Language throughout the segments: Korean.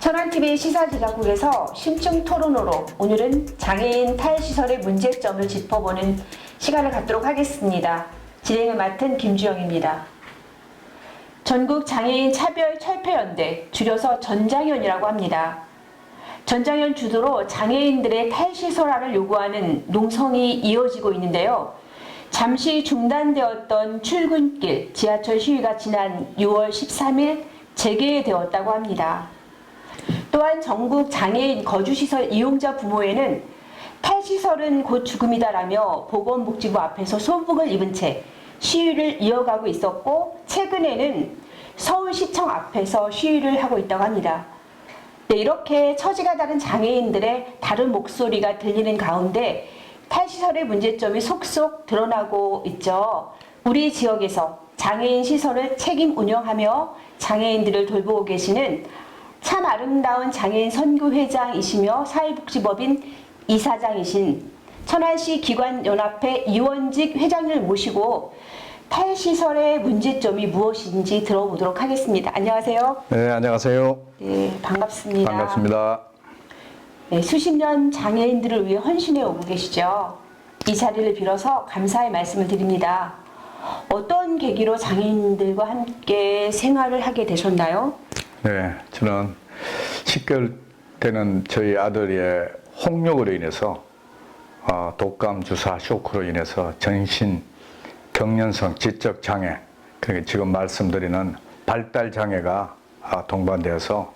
천안TV 시사제작국에서 심층 토론으로 오늘은 장애인 탈시설의 문제점을 짚어보는 시간을 갖도록 하겠습니다. 진행을 맡은 김주영입니다. 전국 장애인 차별철폐연대, 줄여서 전장연이라고 합니다. 전장연 주도로 장애인들의 탈시설화를 요구하는 농성이 이어지고 있는데요. 잠시 중단되었던 출근길 지하철 시위가 지난 6월 13일 재개되었다고 합니다. 또한 전국 장애인 거주시설 이용자 부모회는 탈시설은 곧 죽음이다라며 보건복지부 앞에서 소복을 입은 채 시위를 이어가고 있었고, 최근에는 서울시청 앞에서 시위를 하고 있다고 합니다. 네, 이렇게 처지가 다른 장애인들의 다른 목소리가 들리는 가운데 탈시설의 문제점이 속속 드러나고 있죠. 우리 지역에서 장애인 시설을 책임 운영하며 장애인들을 돌보고 계시는 참 아름다운 장애인 선교회장이시며 사회복지법인 이사장이신 천안시 기관연합회 이원직 회장을 모시고 탈시설의 문제점이 무엇인지 들어보도록 하겠습니다. 안녕하세요. 네, 안녕하세요. 네, 반갑습니다. 반갑습니다. 네, 수십 년 장애인들을 위해 헌신해 오고 계시죠. 이 자리를 빌어서 감사의 말씀을 드립니다. 어떤 계기로 장애인들과 함께 생활을 하게 되셨나요? 네, 저는 10개월 되는 저희 아들의 홍역으로 인해서 독감 주사 쇼크로 인해서 전신 경련성 지적 장애, 그러니까 지금 말씀드리는 발달 장애가 동반되어서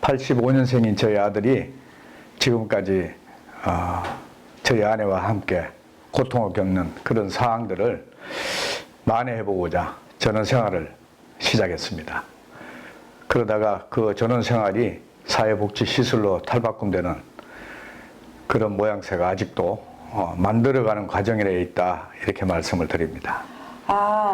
85년생인 저희 아들이 지금까지 저희 아내와 함께 고통을 겪는 그런 상황들을 만회해보고자 전원생활을 시작했습니다. 그러다가 그 전원생활이 사회복지시설로 탈바꿈되는 그런 모양새가 아직도 만들어가는 과정에 있다, 이렇게 말씀을 드립니다.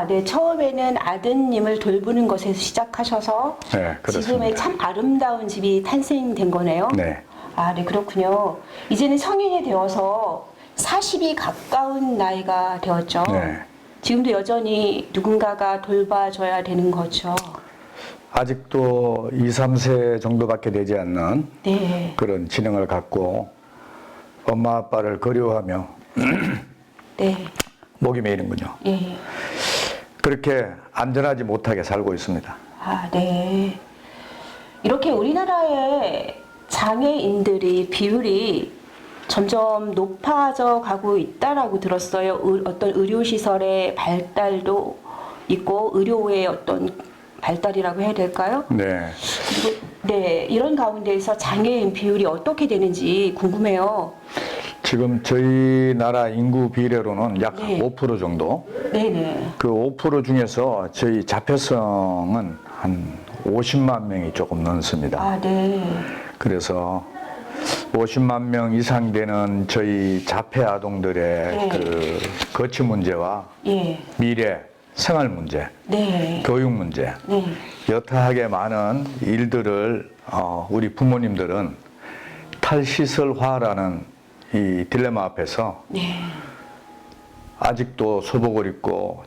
네. 처음에는 아드님을 돌보는 것에서 시작하셔서 네, 그렇습니다. 지금의 참 아름다운 집이 탄생된 거네요. 네. 네, 그렇군요. 이제는 성인이 되어서 40이 가까운 나이가 되었죠. 네. 지금도 여전히 누군가가 돌봐줘야 되는 거죠. 아직도 2, 3세 정도밖에 되지 않는 네. 그런 지능을 갖고 엄마 아빠를 그리워하며 네. 목이 메이는군요. 예. 그렇게 안전하지 못하게 살고 있습니다. 네. 이렇게 우리나라의 장애인들이 비율이 점점 높아져 가고 있다라고 들었어요. 어떤 의료시설의 발달도 있고 의료의 어떤 발달이라고 해야 될까요? 네. 그리고 네, 이런 가운데에서 장애인 비율이 어떻게 되는지 궁금해요. 지금 저희 나라 인구 비례로는 약 네. 5% 정도. 네네. 그 5% 중에서 저희 자폐성은 한 50만 명이 조금 넘습니다. 네. 그래서 50만 명 이상 되는 저희 자폐 아동들의 네. 그 거치 문제와 예. 미래 생활 문제, 네. 교육 문제, 네. 여타하게 많은 일들을 우리 부모님들은 탈시설화라는 이 딜레마 앞에서 네. 아직도 소복을 입고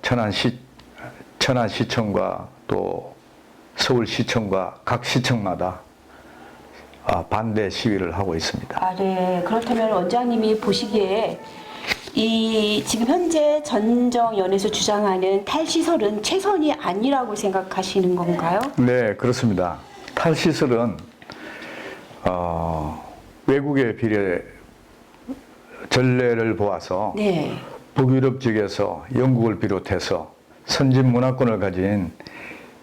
천안시청과 또 서울시청과 각 시청마다 반대 시위를 하고 있습니다. 네. 그렇다면 원장님이 보시기에 이 지금 현재 전정연에서 주장하는 탈시설은 최선이 아니라고 생각하시는 건가요? 네, 그렇습니다. 탈시설은 외국의 비례 전례를 보아서 네. 북유럽 쪽에서 영국을 비롯해서 선진 문화권을 가진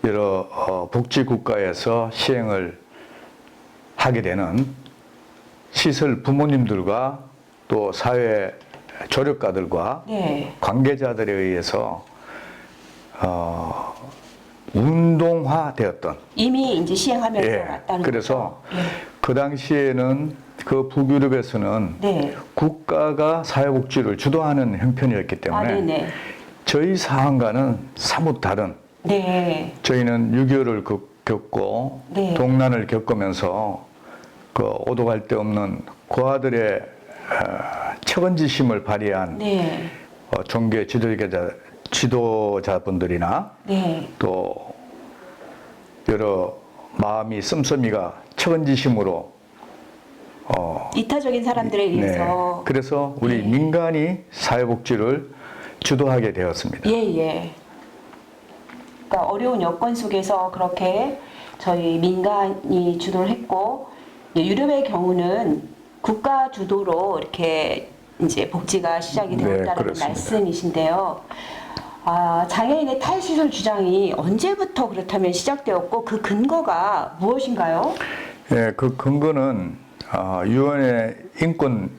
여러 복지 국가에서 시행을 하게 되는 시설 부모님들과 또 사회 조력가들과 네. 관계자들에 의해서 운동화되었던, 이미 이제 시행하면서 왔다는 그래서 거죠. 그 당시에는 그 북유럽에서는 네. 국가가 사회복지를 주도하는 형편이었기 때문에 네네. 저희 상황과는 사뭇 다른, 네. 저희는 6.25를 겪고 네. 동란을 겪으면서 그 오도갈 데 없는 고아들의 책임지심을 발휘한 네. 종교 지도자들 지도자분들이나 네. 또 여러 마음이 씀씀이가 처근지심으로 이타적인 사람들에 의해서. 그래서 우리 네. 민간이 사회복지를 주도하게 되었습니다. 예, 예. 그러니까 어려운 여건 속에서 그렇게 저희 민간이 주도를 했고, 유럽의 경우는 국가 주도로 이렇게 이제 복지가 시작이 네, 되었다는 그렇습니다. 말씀이신데요. 장애인의 탈시설 주장이 언제부터 그렇다면 시작되었고 그 근거가 무엇인가요? 예, 그 근거는 유엔의 인권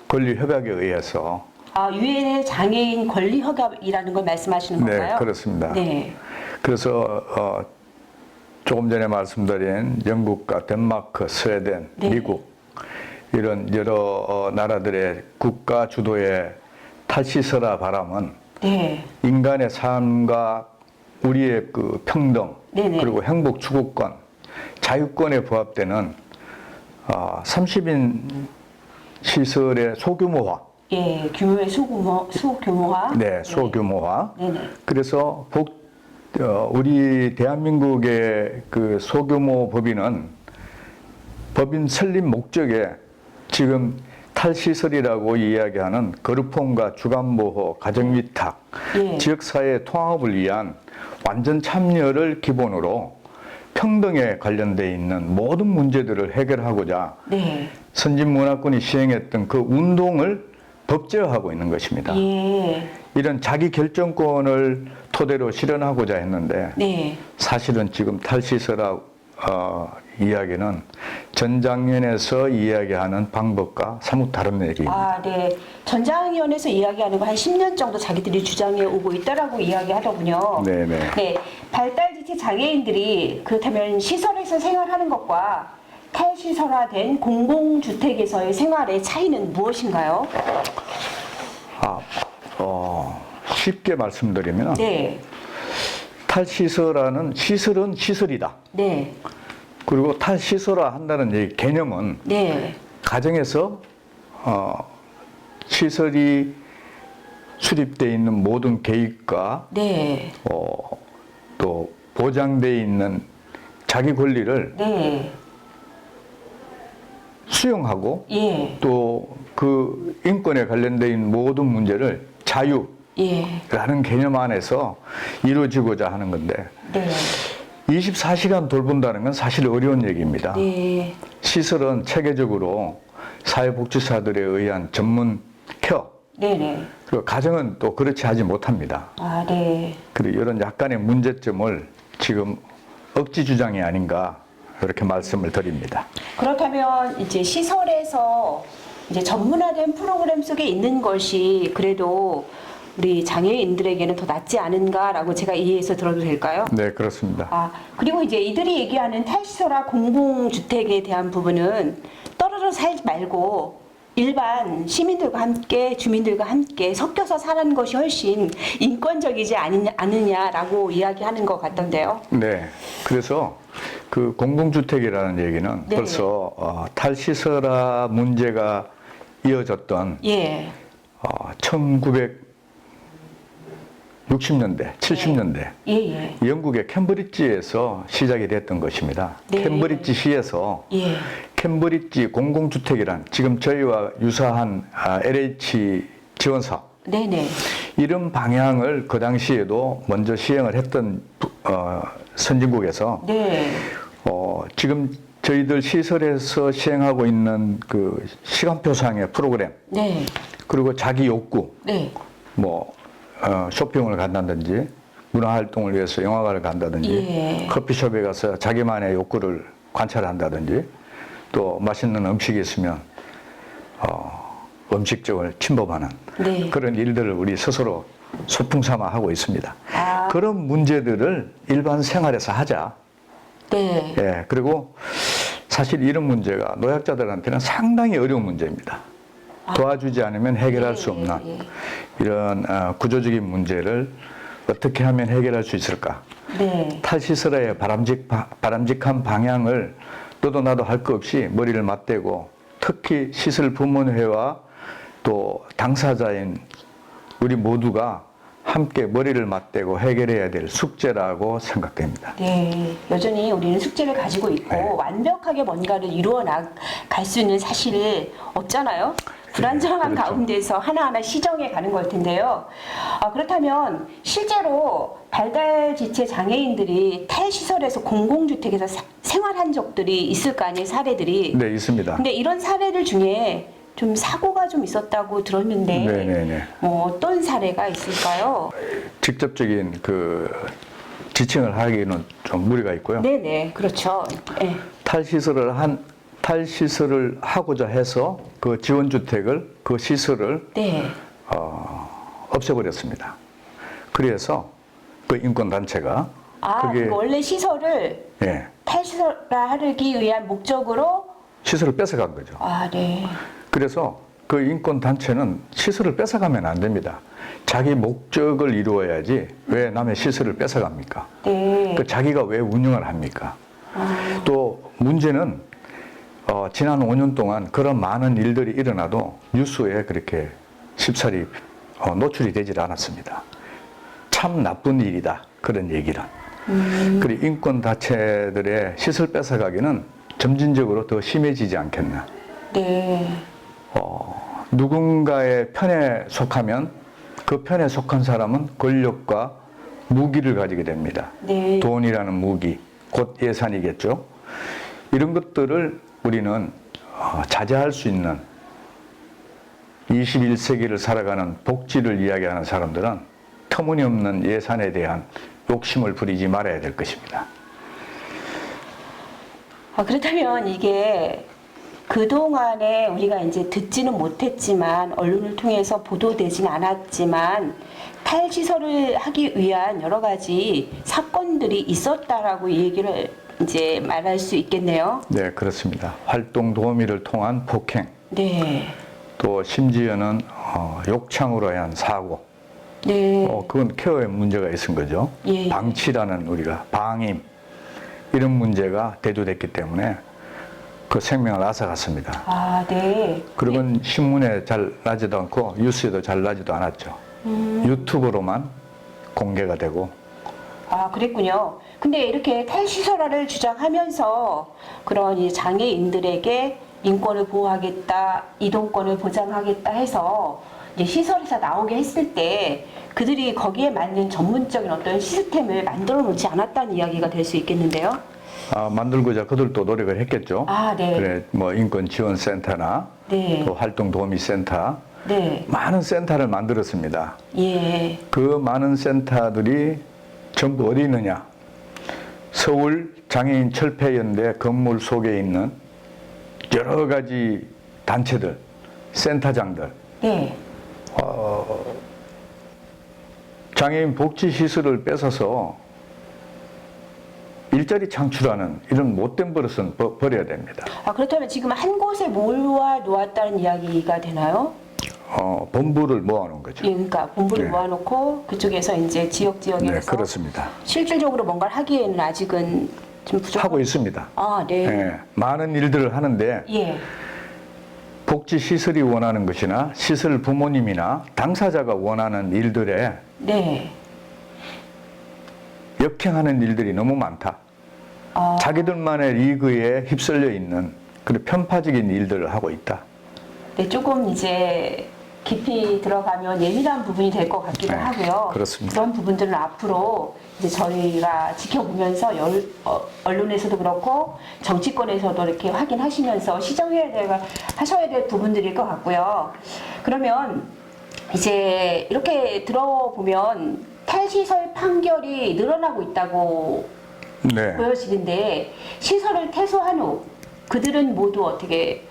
권리 협약에 의해서 유엔의 장애인 권리 협약이라는 걸 말씀하시는 네, 건가요? 그렇습니다. 네. 그래서 조금 전에 말씀드린 영국과 덴마크, 스웨덴, 네. 미국 이런 여러 나라들의 국가 주도의 탈시설화 바람은 네. 인간의 삶과 우리의 그 평등 네네. 그리고 행복 추구권, 자유권에 부합되는 30인 시설의 소규모화, 예, 규모의 소규모화. 네, 소규모화. 네네. 그래서 우리 대한민국의 그 소규모 법인은 법인 설립 목적에 지금 탈시설이라고 이야기하는 거르폼과 주간보호, 가정위탁, 예. 지역사회 통합을 위한 완전 참여를 기본으로 평등에 관련돼 있는 모든 문제들을 해결하고자 네. 선진문화권이 시행했던 그 운동을 법제화하고 있는 것입니다. 예. 이런 자기 결정권을 토대로 실현하고자 했는데 네. 사실은 지금 탈시설화 이야기는 전장년에서 이야기하는 방법과 사뭇 다른 얘기입니다. 네. 전장위원회에서 이야기하는 거 한 10년 정도 자기들이 주장해 오고 있다라고 이야기하더군요. 네네. 네. 발달지체 장애인들이 그렇다면 시설에서 생활하는 것과 탈시설화된 공공주택에서의 생활의 차이는 무엇인가요? 쉽게 말씀드리면 네. 탈시설화는 시설은 시설이다. 네. 그리고 탈시설화 한다는 이 개념은 네. 가정에서 시설이 수립되어 있는 모든 계획과 네. 또 보장되어 있는 자기 권리를 네. 수용하고 예. 또 그 인권에 관련되어 있는 모든 문제를 자유라는 예. 개념 안에서 이루어지고자 하는 건데 네. 24시간 돌본다는 건 사실 어려운 얘기입니다. 네. 시설은 체계적으로 사회복지사들에 의한 전문 케어, 네네. 그리고 가정은 또 그렇지 하지 못합니다. 네. 그리고 이런 약간의 문제점을 지금 억지 주장이 아닌가 이렇게 말씀을 드립니다. 그렇다면 이제 시설에서 이제 전문화된 프로그램 속에 있는 것이 그래도 우리 장애인들에게는 더 낫지 않은가라고 제가 이해해서 들어도 될까요? 네, 그렇습니다. 그리고 이제 이들이 얘기하는 탈시설화 공공주택에 대한 부분은 떨어져 살지 말고 일반 시민들과 함께 주민들과 함께 섞여서 사는 것이 훨씬 인권적이지 않느냐라고 이야기하는 것 같던데요. 네, 그래서 그 공공주택이라는 얘기는 네. 벌써 탈시설화 문제가 이어졌던 예. 1960년대, 70년대 예. 영국의 캠브리지에서 시작이 됐던 것입니다. 네. 캠브리지시에서 예. 캠브리지 공공주택이란 지금 저희와 유사한 LH 지원사업 네네. 이런 방향을 그 당시에도 먼저 시행을 했던 선진국에서 네. 지금 저희들 시설에서 시행하고 있는 그 시간표상의 프로그램 네. 그리고 자기 욕구 네. 뭐 쇼핑을 간다든지 문화활동을 위해서 영화관을 간다든지 예. 커피숍에 가서 자기만의 욕구를 관찰한다든지 또 맛있는 음식이 있으면 음식점을 침범하는 네. 그런 일들을 우리 스스로 소풍 삼아 하고 있습니다. 아. 그런 문제들을 일반 생활에서 하자. 네. 예, 그리고 사실 이런 문제가 노약자들한테는 상당히 어려운 문제입니다. 도와주지 않으면 해결할 수 없는 이런 구조적인 문제를 어떻게 하면 해결할 수 있을까? 네. 탈시설화의 바람직한 방향을 너도 나도 할 거 없이 머리를 맞대고 특히 시설 부문회와 또 당사자인 우리 모두가 함께 머리를 맞대고 해결해야 될 숙제라고 생각됩니다. 네, 여전히 우리는 숙제를 가지고 있고 네. 완벽하게 뭔가를 이루어 나갈 수 있는 사실 없잖아요. 불안정한 그렇죠. 가운데서 하나하나 시정해 가는 걸 텐데요. 그렇다면 실제로 발달지체 장애인들이 탈시설에서 공공주택에서 생활한 적들이 있을 거 아니에요, 사례들이. 네, 있습니다. 근데 이런 사례들 중에 좀 사고가 좀 있었다고 들었는데 네네네. 어떤 사례가 있을까요? 직접적인 그 지칭을 하기는 좀 무리가 있고요. 네네, 그렇죠. 네. 탈시설을 하고자 해서 그 지원주택을 그 시설을 네. 없애버렸습니다. 그래서 그 인권단체가 그 원래 시설을 예, 탈시설화하기 위한 목적으로 시설을 뺏어간 거죠. 네. 그래서 그 인권단체는 시설을 뺏어가면 안 됩니다. 자기 목적을 이루어야지 왜 남의 시설을 뺏어갑니까? 네. 그 자기가 왜 운영을 합니까? 또 문제는 지난 5년 동안 그런 많은 일들이 일어나도 뉴스에 그렇게 쉽사리 노출이 되질 않았습니다. 참 나쁜 일이다. 그런 얘기는. 그리고 인권단체들의 시설 뺏어가기는 점진적으로 더 심해지지 않겠나. 네. 누군가의 편에 속하면 그 편에 속한 사람은 권력과 무기를 가지게 됩니다. 네. 돈이라는 무기, 곧 예산이겠죠. 이런 것들을 우리는 자제할 수 있는 21세기를 살아가는 복지를 이야기하는 사람들은 터무니없는 예산에 대한 욕심을 부리지 말아야 될 것입니다. 그렇다면 이게 그동안에 우리가 이제 듣지는 못했지만 언론을 통해서 보도되진 않았지만 탈시설을 하기 위한 여러 가지 사건들이 있었다라고 이 얘기를 이제 말할 수 있겠네요. 네, 그렇습니다. 활동 도우미를 통한 폭행, 네. 또 심지어는 욕창으로 한 사고, 네. 그건 케어에 문제가 있은 거죠. 예. 방치라는 우리가 방임 이런 문제가 대두됐기 때문에 그 생명을 앗아갔습니다. 네. 그러면 신문에 잘 나지도 않고 뉴스에도 잘 나지도 않았죠. 유튜브로만 공개가 되고. 그랬군요. 근데 이렇게 탈시설화를 주장하면서 그런 이 장애인들에게 인권을 보호하겠다, 이동권을 보장하겠다 해서 이제 시설에서 나오게 했을 때 그들이 거기에 맞는 전문적인 어떤 시스템을 만들어 놓지 않았다는 이야기가 될 수 있겠는데요. 만들고자 그들도 노력을 했겠죠. 네. 그래, 뭐 인권지원센터나 네. 또 활동도우미센터, 네. 많은 센터를 만들었습니다. 예. 그 많은 센터들이 전부 어디 있느냐? 서울 장애인 철폐연대 건물 속에 있는 여러 가지 단체들, 센터장들, 네. 장애인 복지시설을 뺏어서 일자리 창출하는 이런 못된 버릇은 버려야 됩니다. 그렇다면 지금 한 곳에 모아 놓았다는 이야기가 되나요? 본부를 모아놓은 거죠. 예, 그러니까 본부를 네. 모아놓고 그쪽에서 이제 지역에서 네, 그렇습니다. 실질적으로 뭔가를 하기에는 아직은 좀 부족하고 하고 있습니다. 네. 네, 많은 일들을 하는데 예. 복지시설이 원하는 것이나 시설 부모님이나 당사자가 원하는 일들에 네. 역행하는 일들이 너무 많다. 자기들만의 리그에 휩쓸려 있는 그런 편파적인 일들을 하고 있다. 네, 조금 이제 깊이 들어가면 예민한 부분이 될 것 같기도 네, 하고요. 그렇습니다. 그런 부분들은 앞으로 이제 저희가 지켜보면서 언론에서도 그렇고 정치권에서도 이렇게 확인하시면서 하셔야 될 부분들일 것 같고요. 그러면 이제 이렇게 들어보면 탈시설 판결이 늘어나고 있다고 네. 보여지는데 시설을 퇴소한 후 그들은 모두 어떻게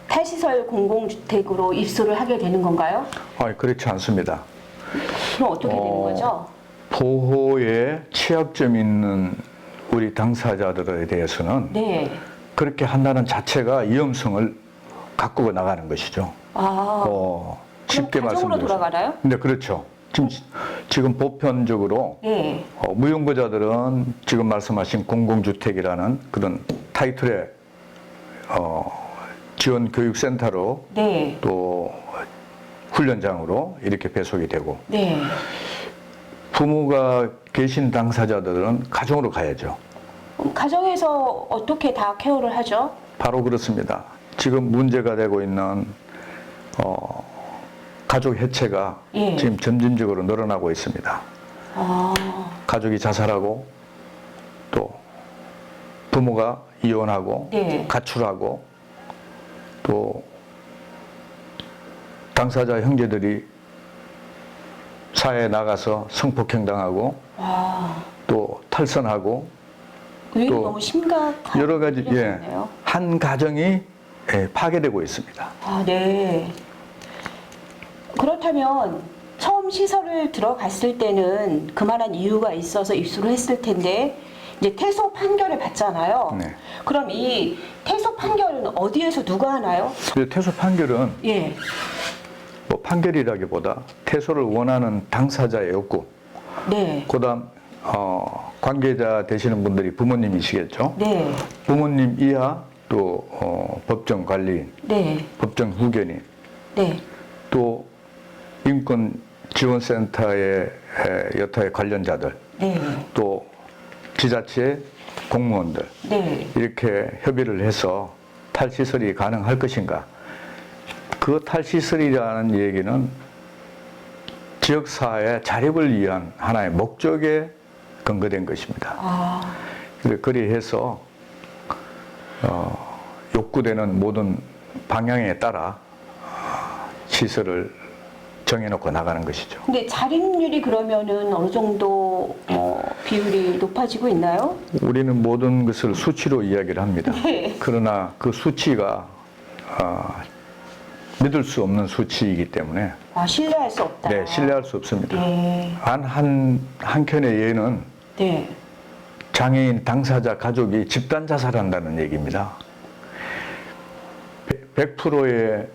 탈시설 공공주택으로 입소를 하게 되는 건가요? 그렇지 않습니다. 그럼 어떻게 되는 거죠? 보호에 취약점 있는 우리 당사자들에 대해서는 네. 그렇게 한다는 자체가 위험성을 갖고 나가는 것이죠. 쉽게 그럼 가정으로 말씀드려서. 돌아가나요? 네, 그렇죠. 지금 보편적으로 네. 무용고자들은 지금 말씀하신 공공주택이라는 그런 타이틀의 지원교육센터로 네. 또 훈련장으로 이렇게 배속이 되고 네. 부모가 계신 당사자들은 가정으로 가야죠. 가정에서 어떻게 다 케어를 하죠? 바로 그렇습니다. 지금 문제가 되고 있는 가족 해체가 예. 지금 점진적으로 늘어나고 있습니다. 아, 가족이 자살하고 또 부모가 이혼하고 네. 가출하고 또 당사자 형제들이 사회에 나가서 성폭행 당하고 와, 또 탈선하고 왜 또 너무 심각한 여러 가지 일이었네요. 한 가정이 파괴되고 있습니다. 아, 네. 그렇다면 처음 시설을 들어갔을 때는 그만한 이유가 있어서 입소를 했을 텐데 이제 퇴소 판결을 받잖아요. 네. 그럼 이 퇴소 판결은 어디에서 누가 하나요? 그래서 퇴소 판결은 예. 뭐 판결이라기보다 퇴소를 원하는 당사자의 욕구, 네. 그다음 관계자 되시는 분들이 부모님이시겠죠. 네. 부모님 이하 또 법정 관리인, 네. 법정 후견인, 네. 또 인권 지원센터의 여타의 관련자들, 네. 또 지자체 공무원들 네. 이렇게 협의를 해서 탈시설이 가능할 것인가? 그 탈시설이라는 얘기는 지역사회 자립을 위한 하나의 목적에 근거된 것입니다. 아, 그리해서 욕구되는 모든 방향에 따라 시설을 정해놓고 나가는 것이죠. 근데 자립률이 그러면은 어느 정도 비율이 높아지고 있나요? 우리는 모든 것을 수치로 이야기를 합니다. 네. 그러나 그 수치가 믿을 수 없는 수치이기 때문에 아, 신뢰할 수 없다. 네, 신뢰할 수 없습니다. 네. 한켠의 예는 네. 장애인 당사자 가족이 집단 자살한다는 얘기입니다. 100%의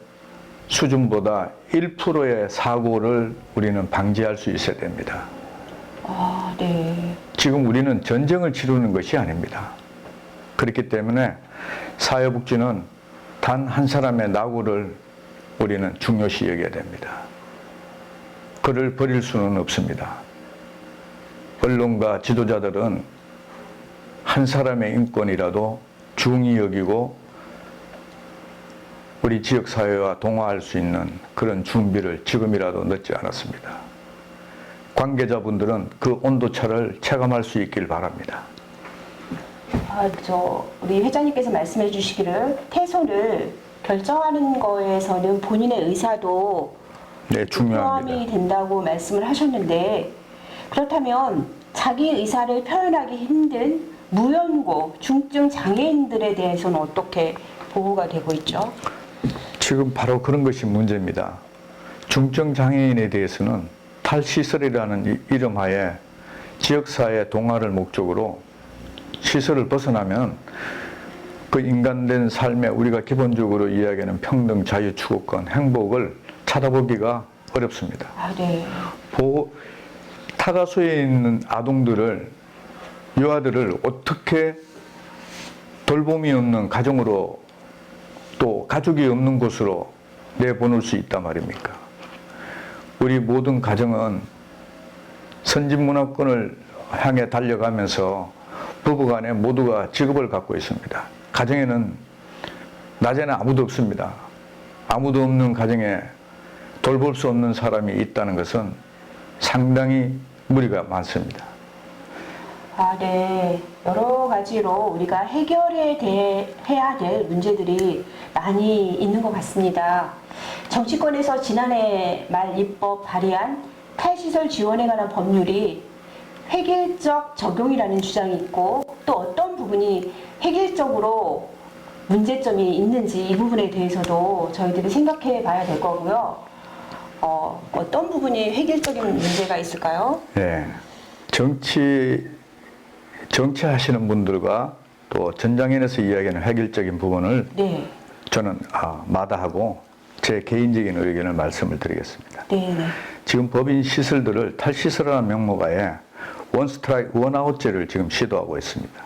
수준보다 1%의 사고를 우리는 방지할 수 있어야 됩니다. 아, 네. 지금 우리는 전쟁을 치르는 것이 아닙니다. 그렇기 때문에 사회복지는 단 한 사람의 낙오를 우리는 중요시 여겨야 됩니다. 그를 버릴 수는 없습니다. 언론과 지도자들은 한 사람의 인권이라도 중히 여기고 우리 지역사회와 동화할 수 있는 그런 준비를 지금이라도 늦지 않았습니다. 관계자분들은 그 온도차를 체감할 수 있길 바랍니다. 우리 회장님께서 말씀해 주시기를 퇴소를 결정하는 거에서는 본인의 의사도 네, 중요합니다. 포함이 된다고 말씀을 하셨는데 그렇다면 자기 의사를 표현하기 힘든 무연고 중증 장애인들에 대해서는 어떻게 보호가 되고 있죠? 지금 바로 그런 것이 문제입니다. 중증 장애인에 대해서는 탈시설이라는 이름하에 지역사회 동화를 목적으로 시설을 벗어나면 그 인간된 삶에 우리가 기본적으로 이야기하는 평등, 자유, 추구권, 행복을 찾아보기가 어렵습니다. 아, 네. 타가소에 있는 아동들을, 유아들을 어떻게 돌봄이 없는 가정으로 또 가족이 없는 곳으로 내보낼 수 있단 말입니까? 우리 모든 가정은 선진문화권을 향해 달려가면서 부부간에 모두가 직업을 갖고 있습니다. 가정에는 낮에는 아무도 없습니다. 아무도 없는 가정에 돌볼 수 없는 사람이 있다는 것은 상당히 무리가 많습니다. 아, 네. 여러 가지로 우리가 해야 될 문제들이 많이 있는 것 같습니다. 정치권에서 지난해 말 입법 발의한 탈시설 지원에 관한 법률이 획일적 적용이라는 주장이 있고 또 어떤 부분이 획일적으로 문제점이 있는지 이 부분에 대해서도 저희들이 생각해 봐야 될 거고요. 어떤 부분이 획일적인 문제가 있을까요? 네. 정치하시는 분들과 또 전장현에서 이야기하는 획일적인 부분을 네. 저는 마다하고 제 개인적인 의견을 말씀을 드리겠습니다. 네. 지금 법인 시설들을 탈시설이라는 명목하에 원스트라이크 원아웃제를 지금 시도하고 있습니다.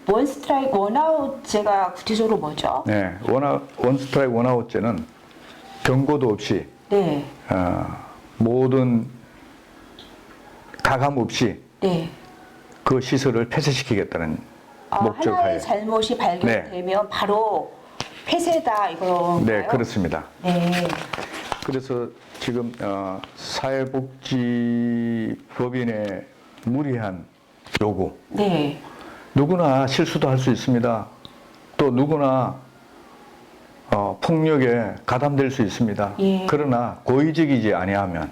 원스트라이크 원아웃제가 구체적으로 뭐죠? 네, 원스트라이크 원아웃제는 경고도 없이 네. 모든 가감 없이 네. 그 시설을 폐쇄시키겠다는 목적하에. 하나의 잘못이 발견되면 바로 폐쇄다 이건가요? 네, 그렇습니다. 네. 그래서 지금 사회복지법인의 무리한 요구, 네. 누구나 실수도 할 수 있습니다. 또 누구나 폭력에 가담될 수 있습니다. 예. 그러나 고의적이지 아니하면,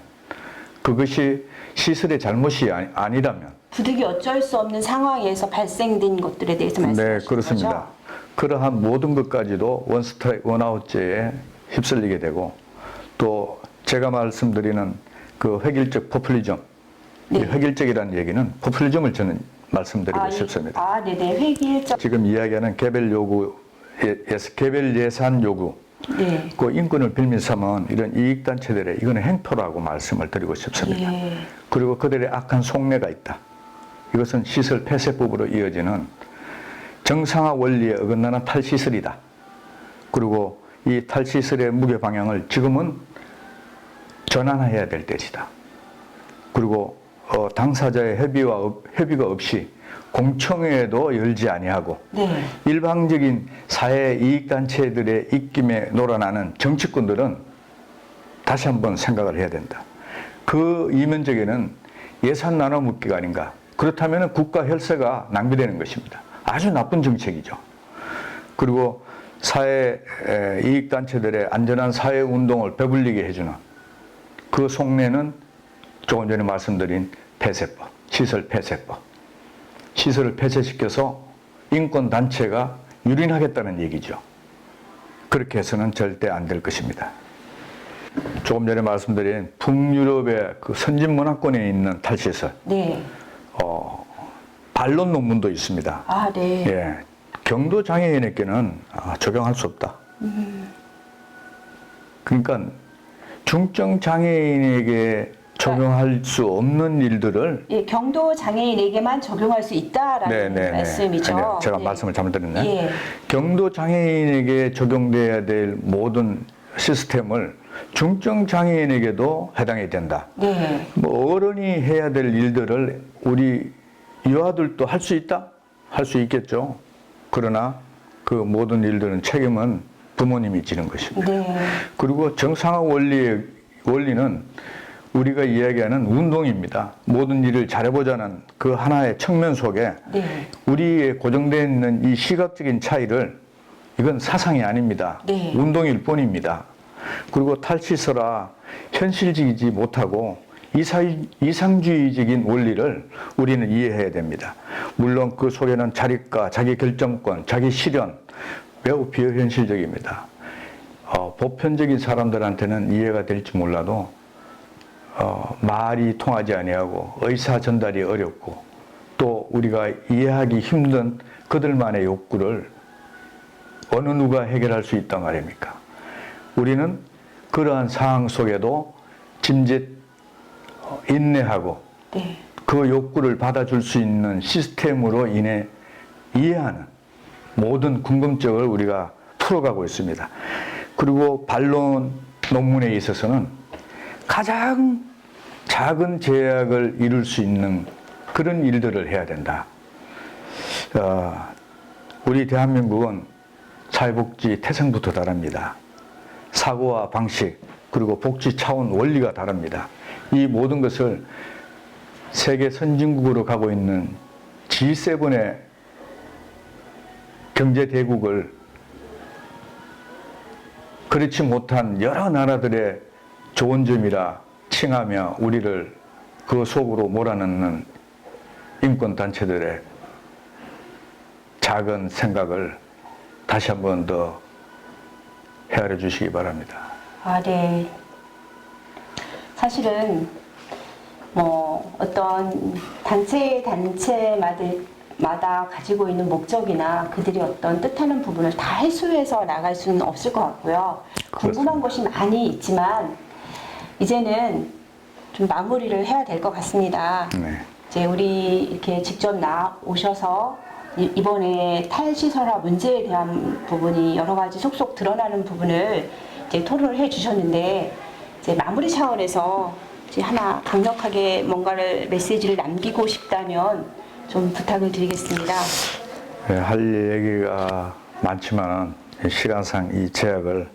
그것이 시설의 잘못이 아니라면, 부득이 어쩔 수 없는 상황에서 발생된 것들에 대해서 말씀하시는 네, 그렇습니다. 거죠? 그러한 모든 것까지도 원스트라이크 원아웃제에 휩쓸리게 되고, 또 제가 말씀드리는 그 획일적 포퓰리즘, 네. 이 획일적이라는 얘기는 포퓰리즘을 저는 말씀드리고 싶습니다. 네네. 획일적. 지금 이야기하는 개별 요구에서 개별 예산 요구, 네. 그 인권을 빌미 삼은 이런 이익단체들의 이거는 행토라고 말씀을 드리고 싶습니다. 예. 그리고 그들의 악한 속내가 있다. 이것은 시설 폐쇄법으로 이어지는 정상화 원리에 어긋나는 탈시설이다. 그리고 이 탈시설의 무게 방향을 지금은 전환해야 될 때이다. 그리고 당사자의 협의가 없이 공청회에도 열지 아니하고 네. 일방적인 사회 이익단체들의 입김에 놀아나는 정치권들은 다시 한번 생각을 해야 된다. 그 이면적에는 예산 나눠 묻기가 아닌가. 그렇다면 국가 혈세가 낭비되는 것입니다. 아주 나쁜 정책이죠. 그리고 사회 이익단체들의 안전한 사회운동을 배불리게 해주는 그 속내는 조금 전에 말씀드린 폐쇄법, 시설 폐쇄법. 시설을 폐쇄시켜서 인권단체가 유린하겠다는 얘기죠. 그렇게 해서는 절대 안 될 것입니다. 조금 전에 말씀드린 북유럽의 그 선진 문화권에 있는 탈시설, 네. 반론 논문도 있습니다. 네. 예, 경도 장애인에게는 적용할 수 없다. 그러니까 중증 장애인에게 적용할 수 없는 일들을 경도 장애인에게만 적용할 수 있다라는 말씀이죠. 아니요, 제가 네. 말씀을 잘못드렸네. 예. 경도 장애인에게 적용돼야 될 모든 시스템을 중증 장애인에게도 해당이 된다. 네. 뭐 어른이 해야 될 일들을 우리 유아들도 할 수 있다? 할 수 있겠죠. 그러나 그 모든 일들은 책임은 부모님이 지는 것입니다. 네. 그리고 정상화 원리는 우리가 이야기하는 운동입니다. 모든 일을 잘해보자는 그 하나의 측면 속에 네. 우리의 고정되어 있는 이 시각적인 차이를, 이건 사상이 아닙니다. 네. 운동일 뿐입니다. 그리고 탈시설화 현실적이지 못하고 이상주의적인 원리를 우리는 이해해야 됩니다. 물론 그 속에는 자립과 자기 결정권, 자기 실현 매우 비현실적입니다. 보편적인 사람들한테는 이해가 될지 몰라도 말이 통하지 아니하고 의사 전달이 어렵고 또 우리가 이해하기 힘든 그들만의 욕구를 어느 누가 해결할 수 있단 말입니까? 우리는 그러한 상황 속에도 짐짓 인내하고 네. 그 욕구를 받아줄 수 있는 시스템으로 인해 이해하는 모든 궁금증을 우리가 풀어가고 있습니다. 그리고 반론 논문에 있어서는 가장 작은 제약을 이룰 수 있는 그런 일들을 해야 된다. 우리 대한민국은 사회복지 태생부터 다릅니다. 사고와 방식 그리고 복지 차원 원리가 다릅니다. 이 모든 것을 세계 선진국으로 가고 있는 G7의 경제대국을 그렇지 못한 여러 나라들의 좋은 점이라 칭하며 우리를 그 속으로 몰아넣는 인권단체들의 작은 생각을 다시 한 번 더 헤아려 주시기 바랍니다. 네. 사실은 어떤 단체마다 가지고 있는 목적이나 그들이 어떤 뜻하는 부분을 다 해소해서 나갈 수는 없을 것 같고요. 궁금한 것이 많이 있지만 이제는 좀 마무리를 해야 될 것 같습니다. 네. 이제 우리 이렇게 직접 나오셔서 이번에 탈시설화 문제에 대한 부분이 여러 가지 속속 드러나는 부분을 이제 토론을 해 주셨는데 이제 마무리 차원에서 이제 하나 강력하게 뭔가를 메시지를 남기고 싶다면 좀 부탁을 드리겠습니다. 네, 할 얘기가 많지만 시간상 이 제약을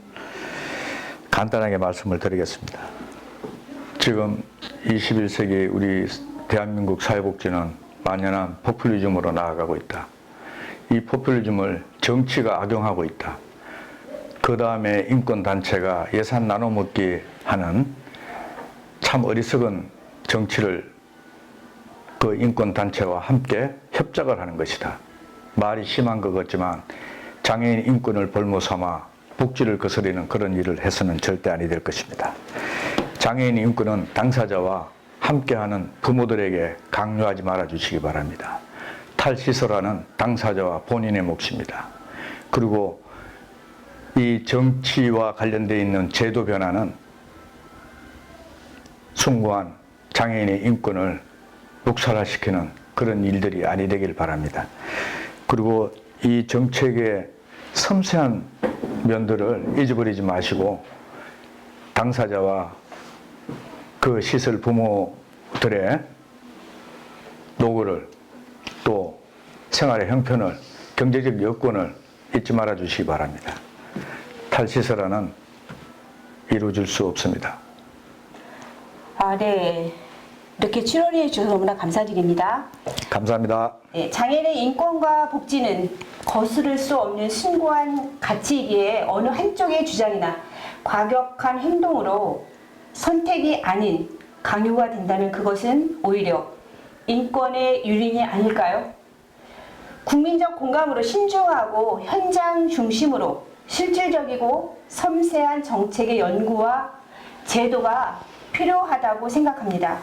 간단하게 말씀을 드리겠습니다. 지금 21세기 우리 대한민국 사회복지는 만연한 포퓰리즘으로 나아가고 있다. 이 포퓰리즘을 정치가 악용하고 있다. 그 다음에 인권단체가 예산 나눠먹기 하는 참 어리석은 정치를 그 인권단체와 함께 협작을 하는 것이다. 말이 심한 것 같지만 장애인 인권을 볼모 삼아 복지를 거스르는 그런 일을 해서는 절대 아니 될 것입니다. 장애인 인권은 당사자와 함께하는 부모들에게 강요하지 말아 주시기 바랍니다. 탈시설하는 당사자와 본인의 몫입니다. 그리고 이 정치와 관련되어 있는 제도 변화는 숭고한 장애인의 인권을 묵살화시키는 그런 일들이 아니 되길 바랍니다. 그리고 이 정책의 섬세한 면들을 잊어버리지 마시고 당사자와 그 시설 부모들의 노고를 또 생활의 형편을 경제적 여건을 잊지 말아 주시기 바랍니다. 탈시설화는 이루어질 수 없습니다. 네. 이렇게 출연해 주셔서 너무나 감사드립니다. 감사합니다. 네, 장애인의 인권과 복지는 거스를 수 없는 숭고한 가치이기에 어느 한쪽의 주장이나 과격한 행동으로 선택이 아닌 강요가 된다면 그것은 오히려 인권의 유린이 아닐까요? 국민적 공감으로 신중하고 현장 중심으로 실질적이고 섬세한 정책의 연구와 제도가 필요하다고 생각합니다.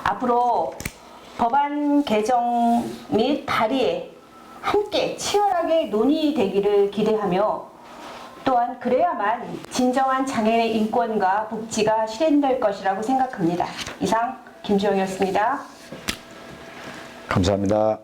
앞으로 법안 개정 및 발의에 함께 치열하게 논의되기를 기대하며 또한 그래야만 진정한 장애인의 인권과 복지가 실현될 것이라고 생각합니다. 이상 김주영이었습니다. 감사합니다.